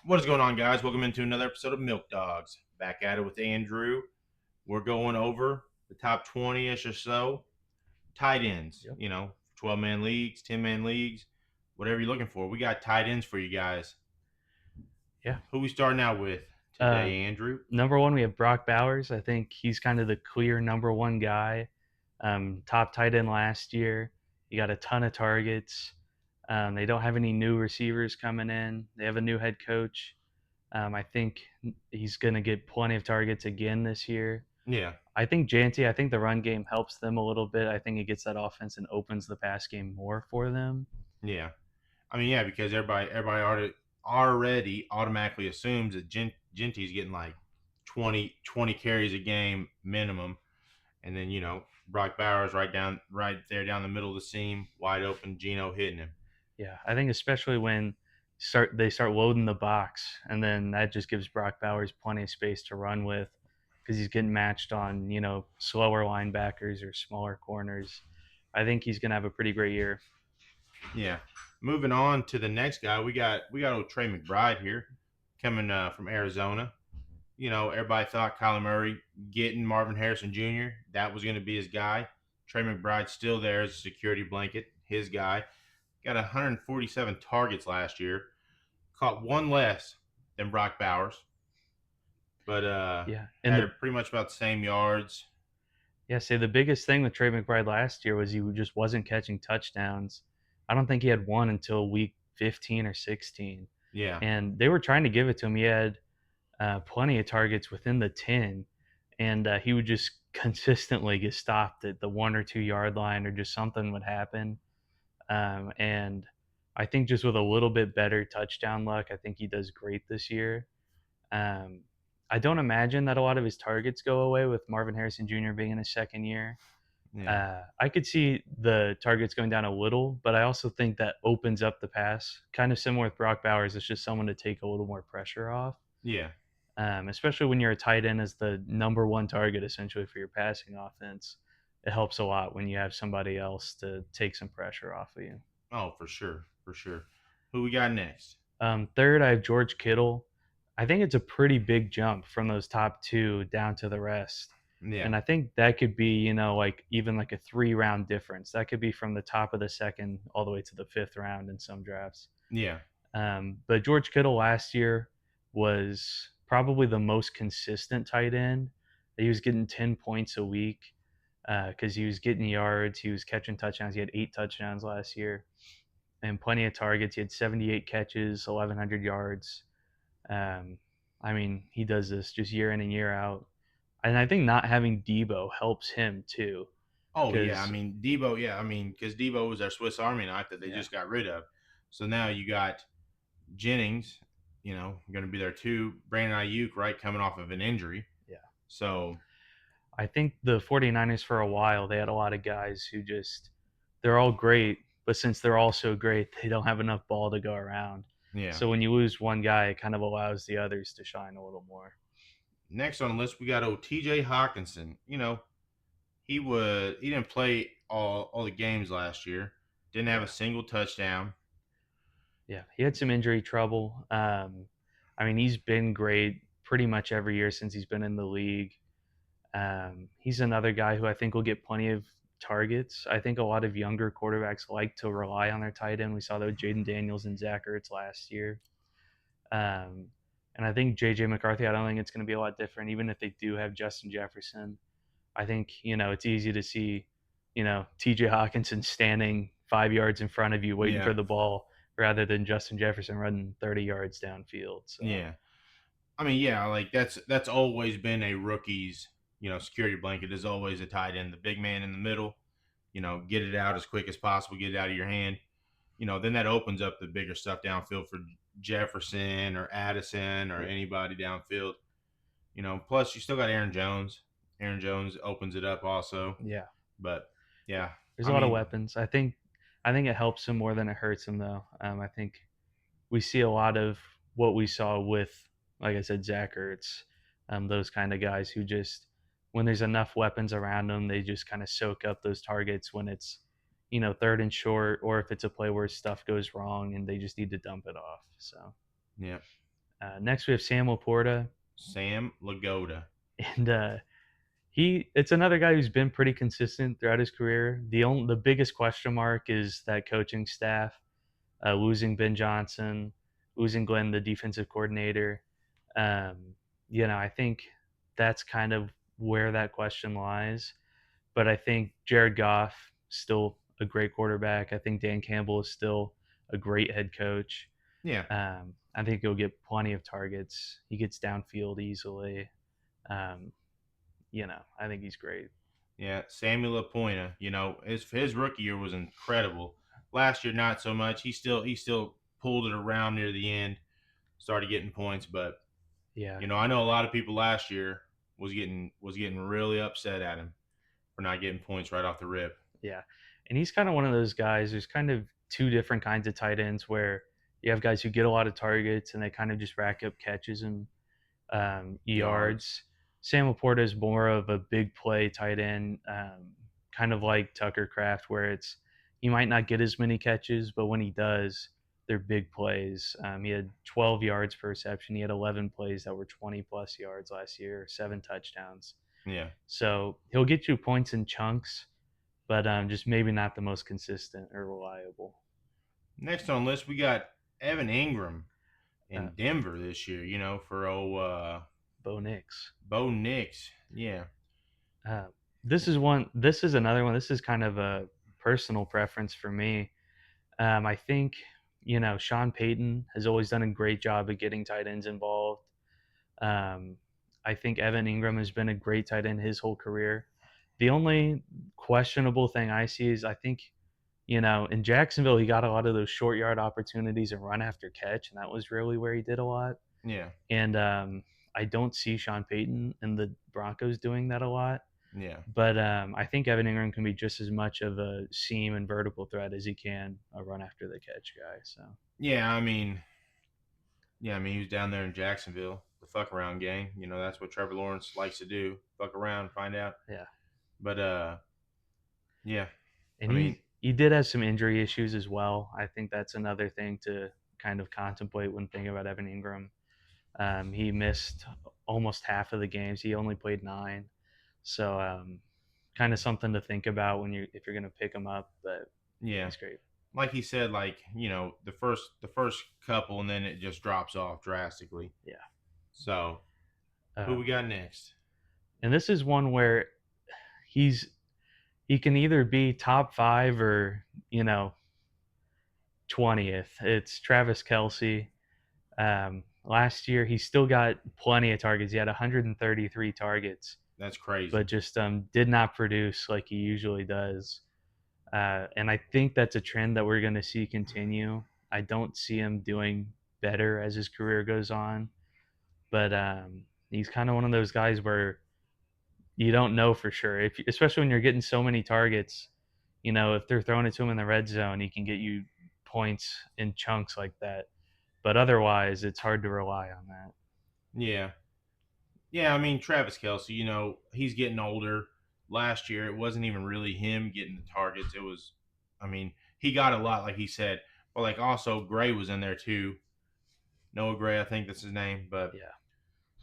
What is going on, guys? Welcome into another episode of Milk Dogs. Back at it with Andrew. We're going over the top 20 ish or so tight ends, Yep. 12-man leagues, 10-man leagues, whatever you're looking for. We got tight ends for you guys. Yeah. Who we starting out with today, Um, Andrew? Number one, we have Brock Bowers. I think he's kind of the clear number one guy. Top tight end last year. He got a ton of targets. They don't have any new receivers coming in. They have a new head coach. I think he's going to get plenty of targets again this year. Yeah, I think the run game helps them a little bit. I think it gets that offense and opens the pass game more for them. yeah. Yeah, because everybody already automatically assumes that Genty's getting like 20 carries a game minimum. And then, Brock Bowers right there down the middle of the seam, wide open, Geno hitting him. Yeah, I think especially when they start loading the box, and then that just gives Brock Bowers plenty of space to run with because he's getting matched on slower linebackers or smaller corners. I think he's gonna have a pretty great year. Yeah. Moving on to the next guy, we got old Trey McBride here, coming from Arizona. Everybody thought Kyler Murray getting Marvin Harrison Jr. that was going to be his guy. Trey McBride's still there as a security blanket, his guy. Got 147 targets last year, caught one less than Brock Bowers, but Yeah, and had pretty much about the same yards. say the biggest thing with Trey McBride last year was he just wasn't catching touchdowns. I don't think he had one until week 15 or 16, Yeah, and they were trying to give it to him. He had plenty of targets within the 10, and he would just consistently get stopped at the 1 or 2 yard line, or just something would happen. And I think just with a little bit better touchdown luck, I think he does great this year. Um, I don't imagine that a lot of his targets go away with Marvin Harrison Jr. being in his second year. yeah, I could see the targets going down a little, but I also think that opens up the pass, kind of similar with Brock Bowers. It's just someone to take a little more pressure off, yeah. especially when you're a tight end as the number one target essentially for your passing offense. It helps a lot when you have somebody else to take some pressure off of you. Oh, for sure, for sure. Who we got next? Third, I have George Kittle. I think it's a pretty big jump from those top two down to the rest. Yeah, And I think that could be, like even like a 3 round difference. That could be from the top of the second all the way to the fifth round in some drafts. yeah, But George Kittle last year was probably the most consistent tight end. He was getting 10 points a week because he was getting yards, he was catching touchdowns. He had 8 touchdowns last year and plenty of targets. He had 78 catches, 1,100 yards. Um, he does this just year in and year out. And I think not having Debo helps him too. Oh yeah, Because, Debo. Yeah, because Debo was their Swiss Army knife that they yeah, just got rid of. So now you got Jennings. Going to be there too. Brandon Ayuk, right, coming off of an injury. yeah. So I think the 49ers for a while, they had a lot of guys who just, they're all great, but since they're all so great, they don't have enough ball to go around. yeah. So when you lose one guy, it kind of allows the others to shine a little more. Next on the list, we got old T.J. Hawkinson. He didn't play all the games last year. Didn't have a Yeah. single touchdown. Yeah. He had some injury trouble. He's been great pretty much every year since he's been in the league. He's another guy who I think will get plenty of targets. I think a lot of younger quarterbacks like to rely on their tight end. We saw that with Jaden Daniels and Zach Ertz last year. Um, and I think JJ McCarthy, I don't think it's going to be a lot different, even if they do have Justin Jefferson. I think, it's easy to see, TJ Hawkinson standing 5 yards in front of you waiting Yeah, for the ball rather than Justin Jefferson running 30 yards downfield. So, yeah. Yeah, like that's always been a rookie's, security blanket is always a tight end, the big man in the middle. Get it out as quick as possible, get it out of your hand. Then that opens up the bigger stuff downfield for Jefferson or Addison or yeah. anybody downfield. Plus you still got Aaron Jones. Aaron Jones opens it up also. Yeah. But yeah, There's I a lot of mean, weapons. I think it helps him more than it hurts him, though. I think we see a lot of what we saw with, like I said, Zach Ertz, those kind of guys who just, when there's enough weapons around them, they just kind of soak up those targets when it's, third and short, or if it's a play where stuff goes wrong and they just need to dump it off. So, yeah. Next, we have Sam Laporta, Sam Lagoda. and it's another guy who's been pretty consistent throughout his career. The biggest question mark is that coaching staff, losing Ben Johnson, losing Glenn, the defensive coordinator. Um, I think that's kind of where that question lies. But I think Jared Goff still a great quarterback. I think Dan Campbell is still a great head coach. Yeah. I think he'll get plenty of targets. He gets downfield easily. Um, I think he's great. Yeah, Samuel Lapointe. His rookie year was incredible. Last year, not so much. He still pulled it around near the end, started getting points. But Yeah, I know a lot of people last year was getting really upset at him for not getting points right off the rip. yeah. And he's kind of one of those guys. There's kind of two different kinds of tight ends where you have guys who get a lot of targets and they kind of just rack up catches and Yards. yards. Sam Laporta is more of a big play tight end, kind of like Tucker Craft, where he might not get as many catches, but when he does, they're big plays. He had 12 yards per reception. He had 11 plays that were 20 plus yards last year, 7 touchdowns. Yeah. So he'll get you points in chunks, but just maybe not the most consistent or reliable. Next on the list, we got Evan Ingram Uh, in Denver this year. For old Bo Nix. Bo Nix. Yeah. Uh, this is one. This is another one. This is kind of a personal preference for me. I think Sean Payton has always done a great job of getting tight ends involved. Um, I think Evan Ingram has been a great tight end his whole career. The only questionable thing I see is I think in Jacksonville he got a lot of those short yard opportunities and run after catch, and that was really where he did a lot. Yeah. And I don't see Sean Payton and the Broncos doing that a lot. Yeah. But I think Evan Ingram can be just as much of a seam and vertical threat as he can a run after the catch guy. So Yeah. He was down there in Jacksonville, the fuck around gang. That's what Trevor Lawrence likes to do: fuck around, find out. yeah, But yeah. and I mean, he did have some injury issues as well. I think that's another thing to kind of contemplate when thinking about Evan Ingram. He missed almost half of the games. He only played 9, so kind of something to think about when if you're going to pick him up. But yeah. he's great. Like he said, the first couple, and then it just drops off drastically. Yeah. So who we Um, got next? and this is one where he's he can either be top 5 or 20th. It's Travis Kelsey. Last year he still got plenty of targets. He had 133 targets, That's crazy. but just did not produce like he usually does. And I think that's a trend that we're going to see continue. I don't see him doing better as his career goes on, but he's kind of one of those guys where you don't know for sure. Especially when you're getting so many targets, if they're throwing it to him in the red zone, he can get you points in chunks like that. But otherwise, it's hard to rely on that. Yeah. Yeah, Travis Kelsey, he's getting older. Last year, it wasn't even really him getting the targets. It was, he got a lot, like he said. But, like, also, Gray was in there, too. Noah Gray, I think that's his name. But, Yeah,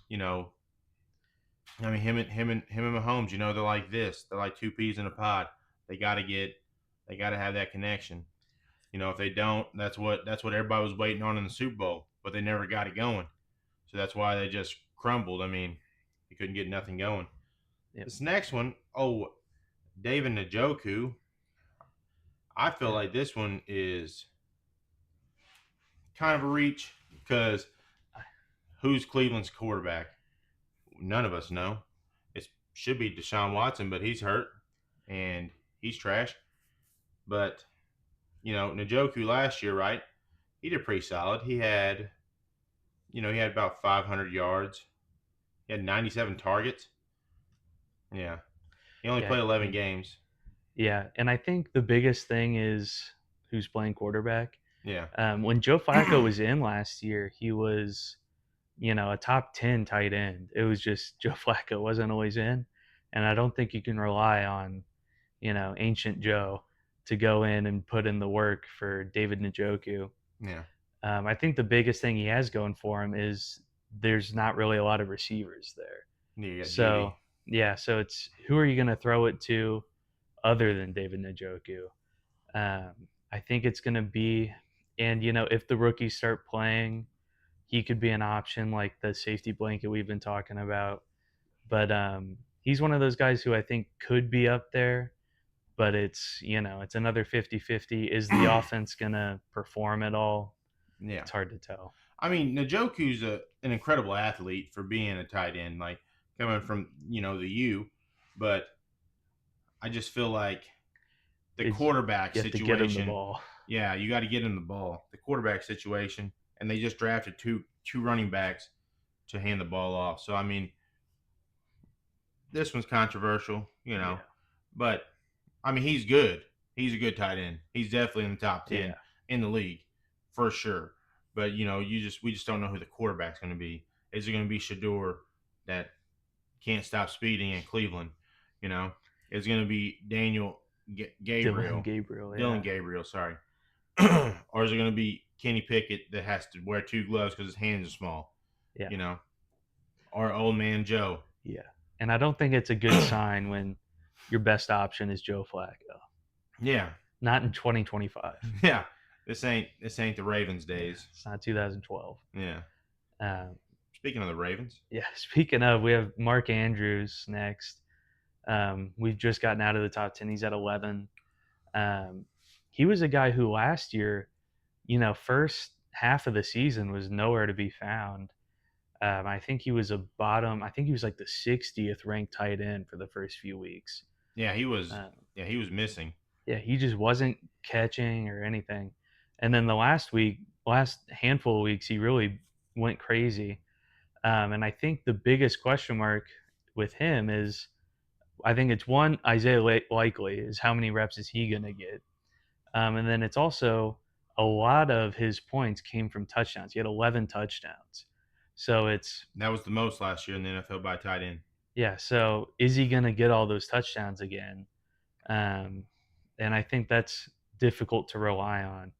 you know, him and Mahomes, they're like this. They're like two peas in a pod. They got to have that connection. If they don't, that's what everybody was waiting on in the Super Bowl, but they never got it going. So that's why they just crumbled. They couldn't get nothing going. yep, This next one, David Njoku. I feel yeah. like this one is kind of a reach because who's Cleveland's quarterback? None of us know. It should be Deshaun Watson, but he's hurt and he's trash. But Njoku last year, right? He did pretty solid. He had about 500 yards. He had 97 targets. Yeah. He only Yeah, played 11 games. yeah, and I think the biggest thing is who's playing quarterback. Yeah. When Joe Flacco was in last year, he was, a top 10 tight end. It was just Joe Flacco wasn't always in, and I don't think you can rely on, ancient Joe to go in and put in the work for David Njoku. Yeah. I think the biggest thing he has going for him is there's not really a lot of receivers there. Yeah, you got So, Judy. yeah, so it's who are you going to throw it to other than David Njoku? I think it's going to be, and if the rookies start playing, he could be an option like the safety blanket we've been talking about. But he's one of those guys who I think could be up there, but it's another 50-50. Is the offense going to perform at all? Yeah. It's hard to tell. I mean, Njoku's an incredible athlete for being a tight end, like coming from the U, but I just feel like the Is quarterback You have to get him the situation. ball. Yeah, you got to get him the ball. The quarterback situation, and they just drafted two running backs to hand the ball off. So I mean, this one's controversial, Yeah. but I mean he's good. He's a good tight end. He's definitely in the top Yeah. 10 in the league for sure. But we just don't know who the quarterback's going to be. Is it going to be Shador that can't stop speeding in Cleveland? You know, is it going to be Daniel Dylan Gabriel, Gabriel, Dylan yeah. Gabriel? Sorry, or is it going to be Kenny Pickett that has to wear two gloves because his hands are small? Yeah. You know, or old man Joe? Yeah. And I don't think it's a good sign when your best option is Joe Flacco. Yeah, Not in 2025. yeah. This ain't the Ravens Yeah. days. It's not 2012. Yeah. Um, Speaking of the Ravens, yeah. Speaking of, we have Mark Andrews next. We've just gotten out of the top 10. He's at 11. Um, he was a guy who last year, first half of the season was nowhere to be found. I think he was a bottom. I think he was like the 60th ranked tight end for the first few weeks. yeah, he was. Um, Yeah, he was missing. yeah, he just wasn't catching or anything. And then the last handful of weeks, he really went crazy. And I think the biggest question mark with him is, I think it's one Isaiah Likely is how many reps is he going to get, and then it's also a lot of his points came from touchdowns. He had 11 touchdowns, so it's That was the most last year in the NFL by tight end. yeah. So is he going to get all those touchdowns again? Um, and I think that's difficult to rely on.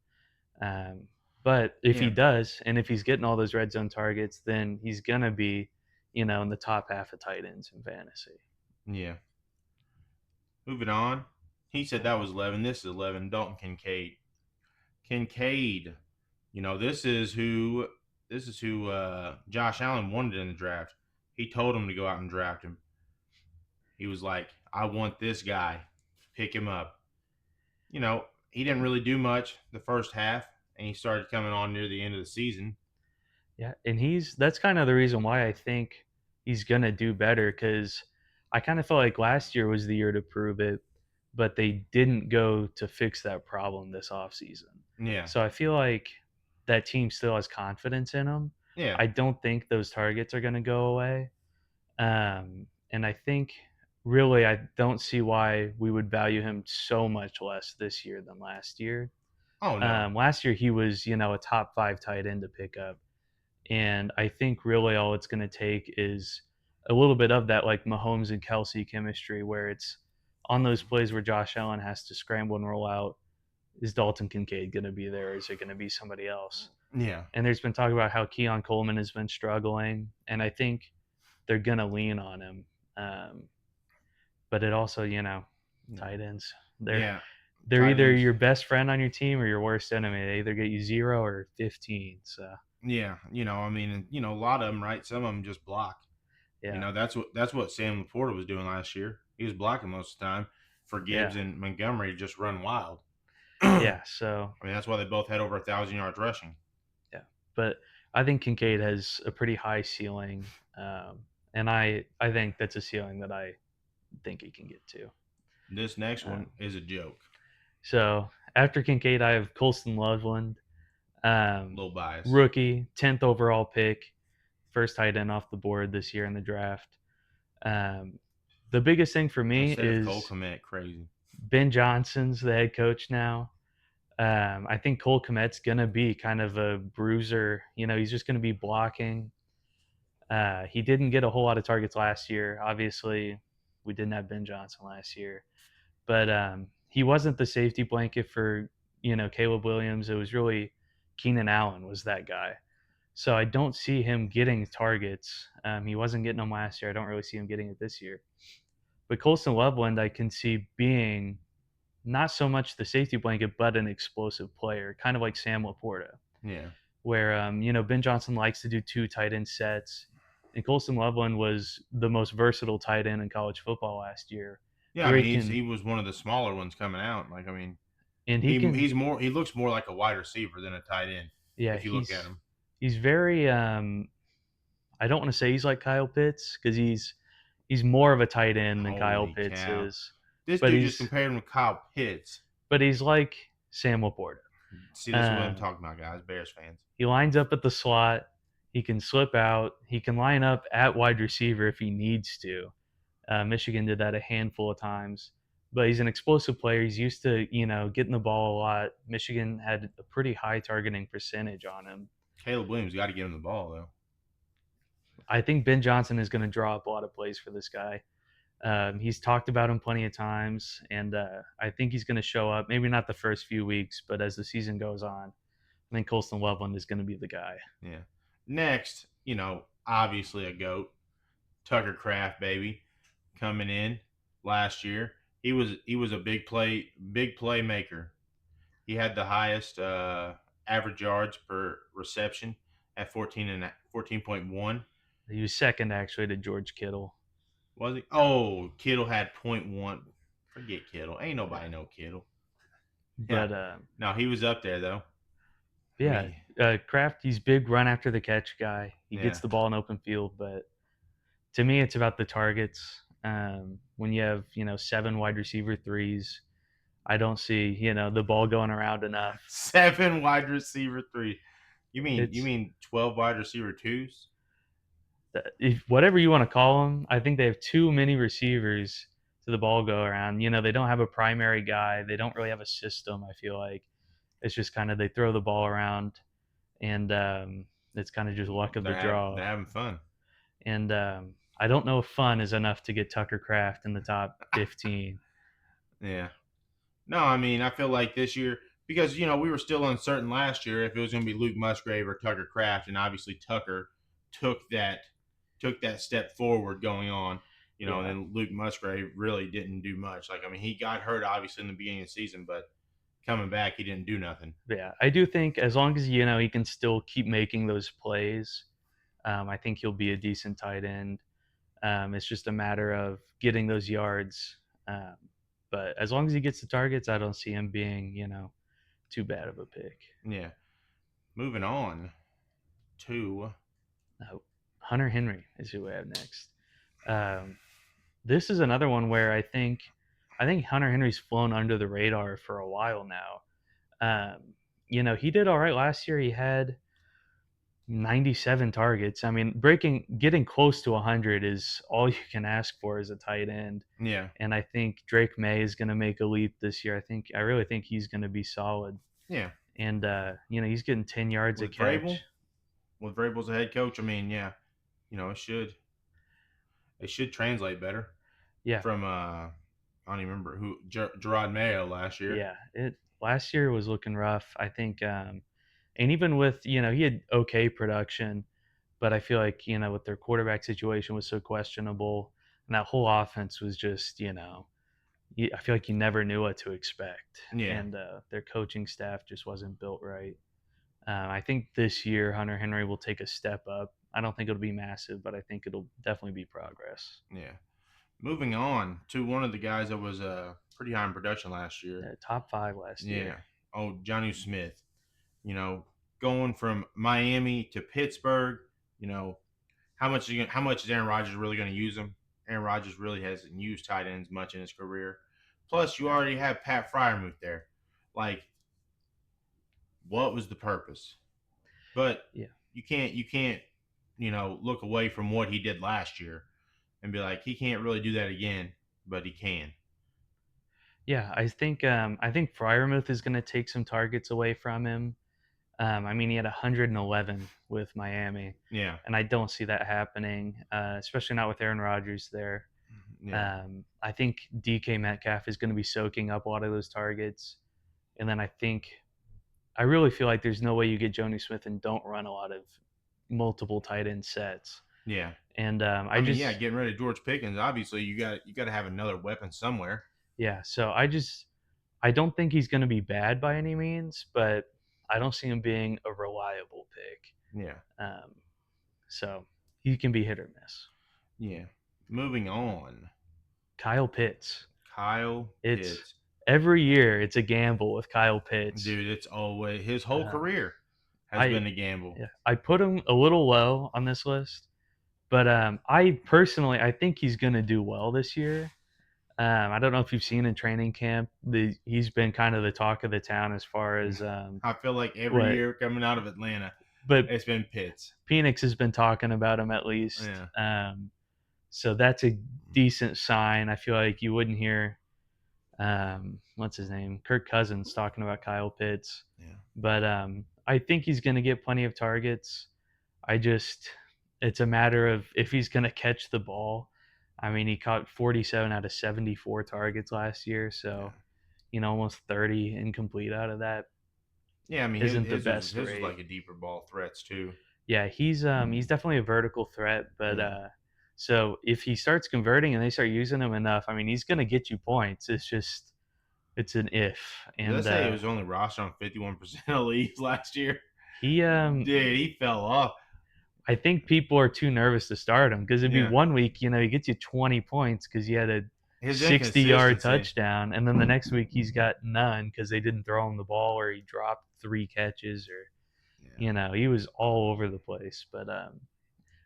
Um, but if he Yeah, does, and if he's getting all those red zone targets, then he's gonna be, in the top half of tight ends in fantasy. yeah. Moving on. He said that was 11. This is 11. Dalton Kincaid. Kincaid. This is who Josh Allen wanted in the draft. He told him to go out and draft him. He was like, I want this guy. Pick him up. He didn't really do much the first half, and he started coming on near the end of the season. Yeah, and that's kind of the reason why I think he's gonna do better because I kind of felt like last year was the year to prove it, but they didn't go to fix that problem this offseason. Yeah. So I feel like that team still has confidence in him. Yeah. I don't think those targets are gonna go away. And I think really I don't see why we would value him so much less this year than last year. Oh no. Last year he was, a top 5 tight end to pick up. And I think really all it's going to take is a little bit of that like Mahomes and Kelsey chemistry where it's on those plays where Josh Allen has to scramble and roll out. Is Dalton Kincaid going to be there? Or is it going to be somebody else? Yeah. And there's been talk about how Keon Coleman has been struggling. And I think they're going to lean on him. Um, but it also, tight ends, they're, Yeah. they're Tight either ends. your best friend on your team or your worst enemy. They either get you 0 or 15. So, Yeah. I mean, a lot of them, right? Some of them just block. yeah. That's what Sam Laporta was doing last year. He was blocking most of the time for Yeah. Gibbs and Montgomery to just run wild. I Yeah. So, mean, that's why they both had over 1,000 yards rushing. yeah, but I think Kincaid has a pretty high ceiling, and I think that's a ceiling that I think he can get to. This next one Um, is a joke. so after Kincaid, I have Colston Loveland, A little biased. rookie, 10th overall pick, first tight end off the board this year in the draft. Um, the biggest thing for me Instead of Cole is Kmet, crazy. Ben Johnson's the head coach now. I think Cole Kmet's gonna be kind of a bruiser. He's just gonna be blocking. He didn't get a whole lot of targets last year. Obviously, we didn't have Ben Johnson last year, but he wasn't the safety blanket for Caleb Williams. It was really Keenan Allen was that guy. So I don't see him getting targets. He wasn't getting them last year. I don't really see him getting it this year. But Colston Loveland, I can see being not so much the safety blanket, but an explosive player, kind of like Sam Laporta, Yeah. where Ben Johnson likes to do two tight end sets, and Colston Loveland was the most versatile tight end in college football last year, Yeah, I where mean, he was one of the smaller ones coming out. Like, I mean, he can, he looks more like a wide receiver than a tight end yeah, if you look at him. he's very I don't want to say he's like Kyle Pitts because he's more of a tight end than Kyle Holy Pitts cow! is, This but dude just he's compared him to Kyle Pitts. like Sam Laporta. See, this is what I'm Um, talking about, guys. Bears fans. he lines up at the slot. He can slip out. He can line up at wide receiver if he needs to. Michigan did that a handful of times, but he's an explosive player. He's used to getting the ball a lot. Michigan had a pretty high targeting percentage on him. Caleb Williams got to give him the ball though. I think Ben Johnson is going to draw up a lot of plays for this guy. He's talked about him plenty of times, and I think he's going to show up. Maybe not the first few weeks, but as the season goes on, I think Colston Loveland is going to be the guy. Yeah. Next, obviously a goat, Tucker Craft, baby, coming in last year. He was a big playmaker. He had the highest average yards per reception at 14.1. He was second actually to George Kittle. Was he? Oh, Kittle had .1. Forget Kittle. Ain't Yeah. nobody know Kittle. Yeah. But No, he was up there though. I yeah, mean, Kraft, he's big run after the catch guy. He yeah, gets the ball in open field, but to me, it's about the targets. When you have 7 wide receiver threes, I don't see the ball going around enough. 7 wide receiver three. You It's mean 12 wide receiver twos? if whatever you want to call them. I think they have too many receivers to the ball go around. They don't have a primary guy. They don't really have a system. I feel like it's just kind of they throw the ball around, and it's kind of just luck of the draw. They're having fun. And I don't know if fun is enough to get Tucker Craft in the top 15. Yeah. No, I mean, I feel like this year because we were still uncertain last year if it was going to be Luke Musgrave or Tucker Craft, and obviously Tucker took that step forward going on. And Yeah, then Luke Musgrave really didn't do much. Like, I mean, he got hurt obviously in the beginning of the season, but coming back, he didn't do nothing. yeah. I do think as long as he can still keep making those plays, I think he'll be a decent tight end. It's just a matter of getting those yards. Um, but as long as he gets the targets, I don't see him being too bad of a pick. Yeah. Moving on to Hunter Henry is who we have next. Um, this is another one where I think Hunter Henry's flown under the radar for a while now. He did all right last year. He had 97 targets. I mean, getting close to 100 is all you can ask for as a tight end. yeah, And I think Drake May is going to make a leap this year. I really think he's going to be solid. yeah. And he's getting 10 yards a With catch. Vrabel, with Vrabel's the head coach, I mean, yeah, it should translate better Yeah, from I don't even remember who Gerard Mayo last year. yeah. It last year was looking rough. I think, and even with he had okay production, but I feel like with their quarterback situation was so questionable, and that whole offense was just I feel like you never knew what to expect, Yeah, and their coaching staff just wasn't built right. I think this year Hunter Henry will take a step up. I don't think it'll be massive, but I think it'll definitely be progress. yeah. Moving on to one of the guys that was pretty high in production last year. Top 5 last Yeah. year. Oh, Johnny Smith. You know, going from Miami to Pittsburgh. You know, how much is Aaron Rodgers really going to use him? Aaron Rodgers really hasn't used tight ends much in his career. Plus, you already have Pat Fryermuth there. Like, what was the purpose? But Yeah, you can't look away from what he did last year and be like he can't really do that again, but he can. yeah. I think Fryermuth is going to take some targets away from him. I mean, he had 111 with Miami, Yeah, and I don't see that happening, especially not with Aaron Rodgers there. yeah, I think DK Metcalf is going to be soaking up a lot of those targets, and then I think I really feel like there's no way you get Joni Smith and don't run a lot of multiple tight end sets. Yeah. And I mean, yeah, getting rid of George Pickens, obviously you got to have another weapon somewhere. yeah, so I don't think he's going to be bad by any means, but I don't see him being a reliable pick. Yeah. Um, so he can be hit or miss. Yeah. Moving on. Kyle Pitts. Kyle It's Pitts. every year it's a gamble with Kyle Pitts. Dude, it's always his whole Um, career has I been a gamble. yeah, I put him a little low on this list, but I personally I think he's going to do well this year. I don't know if you've seen in training camp, he's been kind of the talk of the town as far as I feel like every what, year coming out of Atlanta, but it's been Pitts. Phoenix has been talking about him at least. Yeah. So that's a decent sign. I feel like you wouldn't hear what's his name, Kirk Cousins talking about Kyle Pitts, Yeah. but I think he's going to get plenty of targets. I just it's a matter of if he's going to catch the ball. I mean, he caught 47 out of 74 targets last year, Yeah. so almost 30 incomplete out of that Yeah, I mean isn't the his was best his was rate. like a deeper ball threats too. Yeah, he's definitely a vertical threat, but Yeah. so if he starts converting and they start using him enough, I mean, he's going to get you points. It's just it's an if, Did I and say it was only rostered on 51% of leagues last year? he Dude, he fell off. I think people are too nervous to start him because it'd be Yeah. one week, he gets you 20 points because he had a His 60-yard inconsistency. touchdown, and then the next week he's got none because they didn't throw him the ball or he dropped 3 catches or Yeah. he was all over the place. But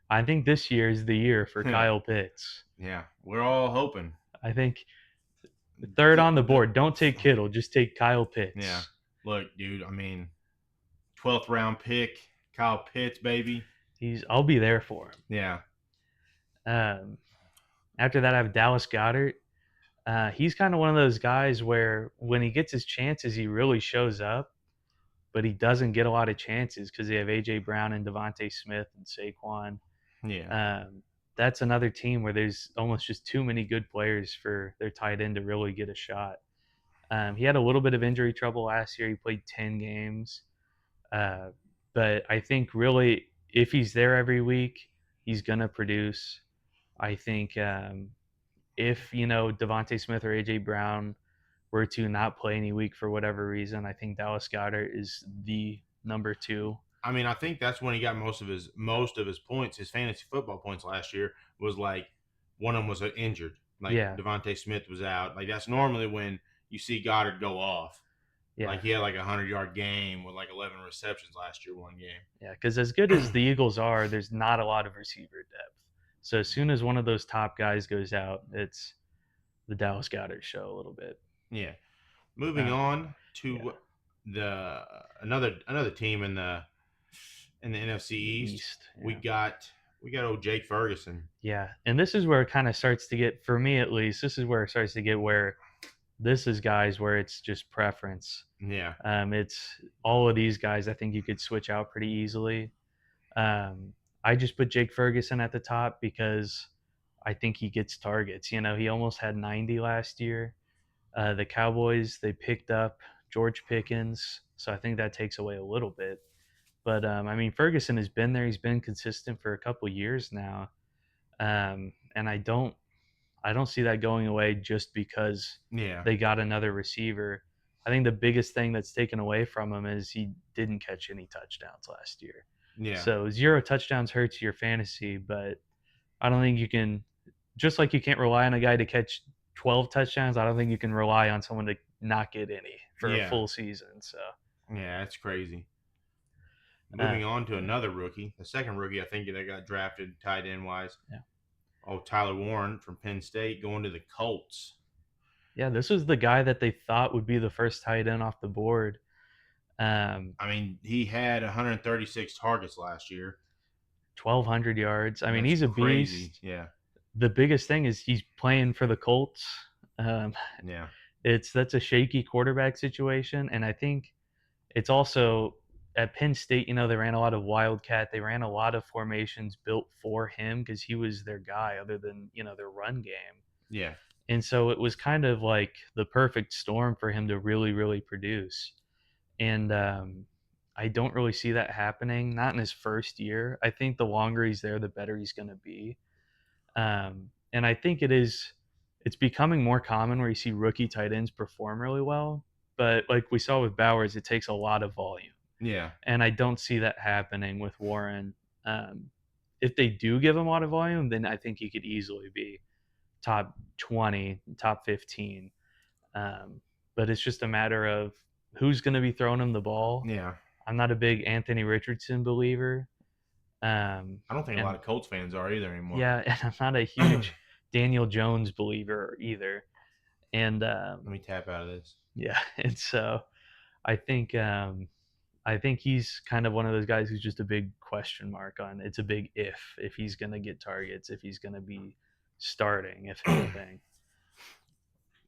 I think this year is the year for Kyle Pitts. Yeah. We're all hoping. I think third on the The board. Don't take Kittle, just take Kyle yeah. Pitts. Look, dude, I mean, 12th round pick, Kyle Pitts, baby. I'll be there for him. Yeah. After that, I have Dallas Goedert. He's kind of one of those guys where when he gets his chances, he really shows up, but he doesn't get a lot of chances because they have A.J. Brown and Devontae Smith and Saquon. Yeah. That's another team where there's almost just too many good players for their tight end to really get a shot. He had a little bit of injury trouble last year. He played 10 games. Uh, but I think really, if he's there every week, he's going to produce. I think if, Devontae Smith or A.J. Brown were to not play any week for whatever reason, I think Dallas Goedert is the number two. I mean, I think that's when he got most of his points. His fantasy football points last year was like one of them was injured. Like Yeah, Devontae Smith was out. Like that's normally when you see Goddard go off. yeah, Like he had like a 100-yard game with like 11 receptions last year, one game. yeah. Because as good as the Eagles are, there's not a lot of receiver depth. So as soon as one of those top guys goes out, it's the Dallas Goedert show a little bit. Yeah. Moving Uh, on yeah, to the another team in the NFC East. East. We Yeah. got old Jake Ferguson. Yeah, and this is where it kind of starts to get, for me at least, this is where it starts to get where this is guys where it's just preference. Yeah. It's all of these guys I think you could switch out pretty easily. I just put Jake Ferguson at the top because I think he gets targets. He almost had 90 last year. The Cowboys, they picked up George Pickens, so I think that takes away a little bit. But I mean, Ferguson has been there. He's been consistent for a couple years now, and I don't see that going away just because Yeah. they got another receiver. I think the biggest thing that's taken away from him is he didn't catch any touchdowns last year. Yeah. So 0 touchdowns hurts your fantasy, but I don't think you can, just like you can't rely on a guy to catch 12 touchdowns, I don't think you can rely on someone to not get any for a Yeah. full season. So, Yeah, that's crazy. uh, Moving on to another rookie, the second rookie I think that got drafted tight end wise. yeah. Oh, Tyler Warren from Penn State going to the Colts. Yeah, this was the guy that they thought would be the first tight end off the board. I mean, he had 136 targets last year. 1,200 yards. I mean, That's he's a crazy. beast. Yeah. The biggest thing is he's playing for the Colts. Um, Yeah. that's a shaky quarterback situation, and I think it's also at Penn State. They ran a lot of wildcat. They ran a lot of formations built for him because he was their guy, other than their run game. Yeah. And so it was kind of like the perfect storm for him to really, really produce. and I don't really see that happening. Not in his first year. I think the longer he's there, the better he's going to be. And I think it's becoming more common where you see rookie tight ends perform really well. But like we saw with Bowers, it takes a lot of volume, Yeah. and I don't see that happening with Warren. Um, if they do give him a lot of volume, then I think he could easily be top 20, top 15. Um, but it's just a matter of who's going to be throwing him the ball. Yeah. I'm not a big Anthony Richardson believer. I don't think a lot And of Colts fans are either anymore. yeah, and I'm not a huge Daniel Jones believer either. And Let me tap out of this. yeah, and so I think I think he's kind of one of those guys who's just a big question mark on. It's a big if he's going to get targets, if he's going to be starting, if anything.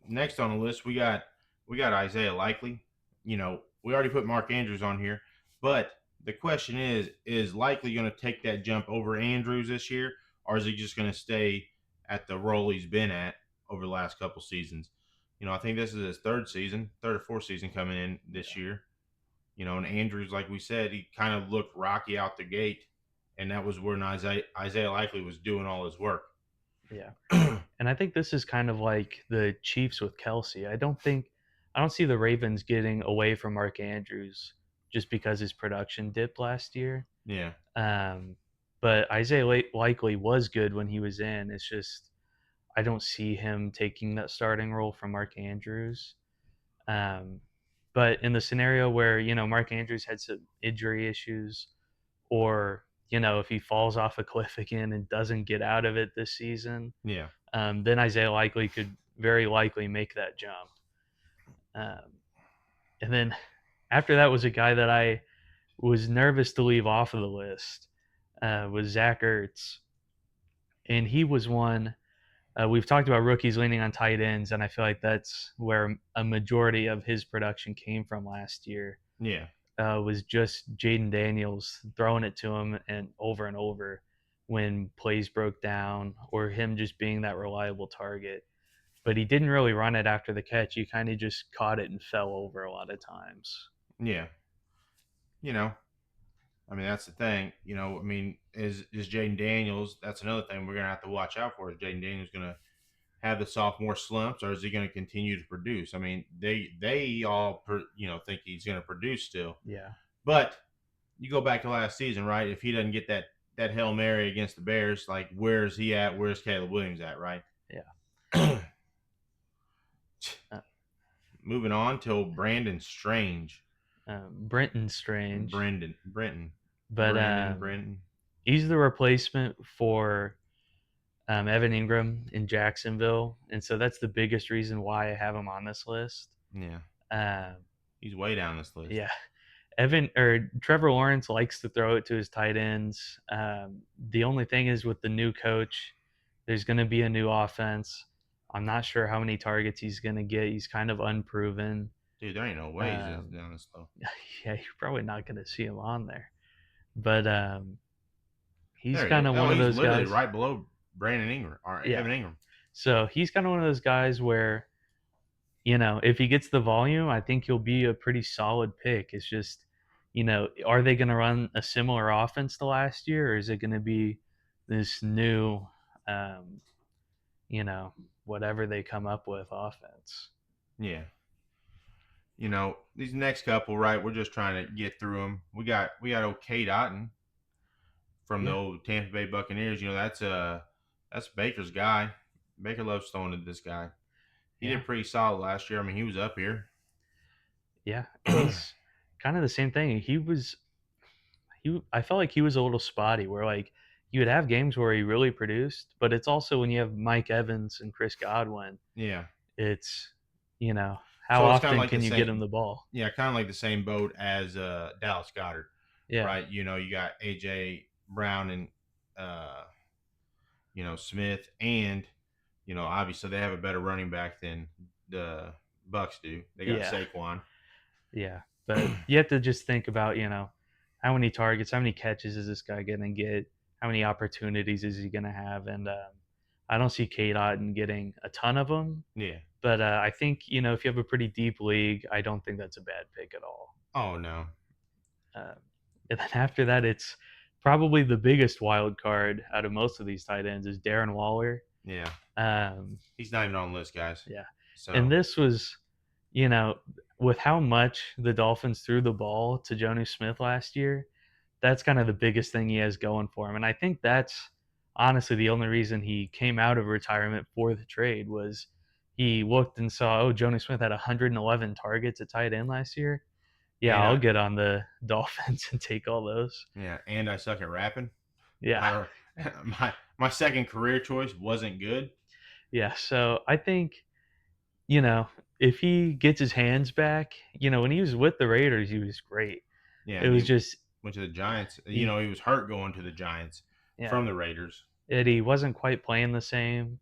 Next on the list, we got Isaiah Likely. We already put Mark Andrews on here, but the question is Likely going to take that jump over Andrews this year, or is he just going to stay at the role he's been at over the last couple seasons? I think this is his third or fourth season coming in this Yeah. year. And Andrews, like we said, he kind of looked rocky out the gate, and that was when Isaiah Likely was doing all his work. Yeah. And I think this is kind of like the Chiefs with Kelsey. I don't see the Ravens getting away from Mark Andrews just because his production dipped last year. Yeah, Um, but Isaiah Likely was good when he was in. It's just I don't see him taking that starting role from Mark Andrews. Um, but in the scenario where Mark Andrews had some injury issues, or if he falls off a cliff again and doesn't get out of it this season, yeah, then Isaiah Likely could very likely make that jump. Um, and then after that was a guy that I was nervous to leave off of the list, was Zach Ertz, and he was one. We've talked about rookies leaning on tight ends, and I feel like that's where a majority of his production came from last year. yeah, Was just Jaden Daniels throwing it to him and over when plays broke down, or him just being that reliable target. But he didn't really run it after the catch. He kind of just caught it and fell over a lot of times. yeah. You know, that's the thing. Is Jaden Daniels? That's another thing we're gonna have to watch out for. Is Jaden Daniels gonna have the sophomore slumps, or is he gonna continue to produce? They all think he's gonna produce still, Yeah, but you go back to last season, right? If he doesn't get that Hail Mary against the Bears, like where's he at? Where's Caleb Williams at? Right. yeah. Uh, Moving on to Brandon Strange. Brenton Strange, Brenton, but Brenton. he's the replacement for Evan Ingram in Jacksonville, and so that's the biggest reason why I have him on this list. Yeah, Um, he's way down this list. yeah, Evan or Trevor Lawrence likes to throw it to his tight ends. The only thing is with the new coach, there's going to be a new offense. I'm not sure how many targets he's going to get. He's kind of unproven. Dude, there ain't no way he's Um, down this low. yeah, you're probably not going to see him on there, but he's There he kind is. of Oh, one of he's those literally guys. right below Brandon Ingram or Yeah, Evan Ingram. so he's kind of one of those guys where if he gets the volume, I think he'll be a pretty solid pick. It's just, are they going to run a similar offense to last year, or is it going to be this new, um, you know, whatever they come up with offense? Yeah. These next couple, right? We're just trying to get through them. We got OK Dotton from the Yeah, old Tampa Bay Buccaneers. That's Baker's guy. Baker loves throwing to this guy. He yeah, did pretty solid last year. He was up here. yeah, and he's kind of the same thing. I felt like he was a little spotty, where like you would have games where he really produced, but it's also when you have Mike Evans and Chris Godwin, Yeah. it's you know how So it's kind of often like the can you get same. him the ball? Yeah, kind of like the same boat as Dallas Goddard, Yeah, right? You got AJ Brown and uh, Smith, and obviously they have a better running back than the Bucks do. They got yeah. Saquon. Yeah, but you have to just think about, how many targets, how many catches is this guy going to get? How many opportunities is he going to have? And I don't see K Dot getting a ton of them, Yeah. but I think, if you have a pretty deep league, I don't think that's a bad pick at all. Oh no. Uh, and then after that, it's probably the biggest wild card out of most of these tight ends is Darren Waller. Yeah. Um, He's not even on the list, guys. yeah, and So this was, you know, with how much the Dolphins threw the ball to Jonnu Smith last year, that's kind of the biggest thing he has going for him. And I think that's honestly the only reason he came out of retirement for the trade was he looked and saw, oh, Jonnu Smith had 111 targets at tight end last year. Yeah, and I'll get on the Dolphins and take all those. yeah, and I suck at rapping. Yeah. My my second career choice wasn't good. Yeah. So I think, you know, if he gets his hands back, when he was with the Raiders, he was great. Yeah, It and was he just, went to the Giants. You he, know, he was hurt going to the Giants yeah, from the Raiders. he wasn't quite playing the same.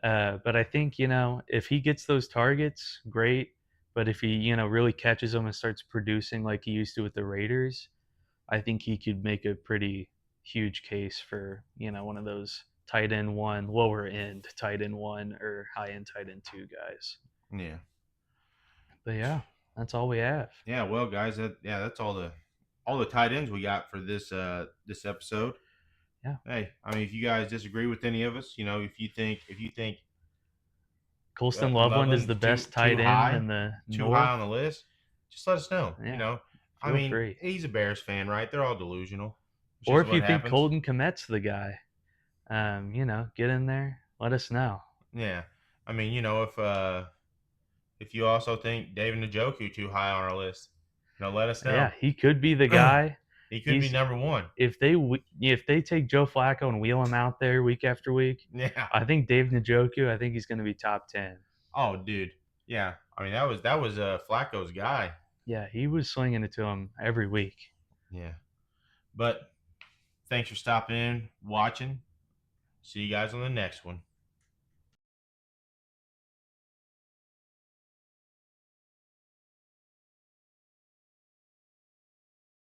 But I think, if he gets those targets, great. But if he, really catches them and starts producing like he used to with the Raiders, I think he could make a pretty huge case for, one of those tight end one, lower end tight end one or high end tight end two guys. Yeah. But yeah, that's all we have. Yeah, well, guys, that's all the tight ends we got for this episode. Yeah. Hey, I mean, if you guys disagree with any of us, if you think Colston Loveland is Loveland's the best too tight end high, in the too high North. on the list, just let us know. Yeah, I feel mean, free. he's a Bears fan, right? They're all delusional. It's Or just if what you think happens. Colton Komet's the guy, get in there. Let us know. Yeah, I mean, if you also think David Njoku too high on our list, let us know. Yeah, he could be the guy. He could be He's number one. if they take Joe Flacco and wheel him out there week after week, Yeah. I think Dave Njoku. I think he's going to be top 10. Oh, dude. Yeah. I mean, that was Flacco's guy. Yeah, he was slinging it to him every week. Yeah. But thanks for stopping in, watching. See you guys on the next one.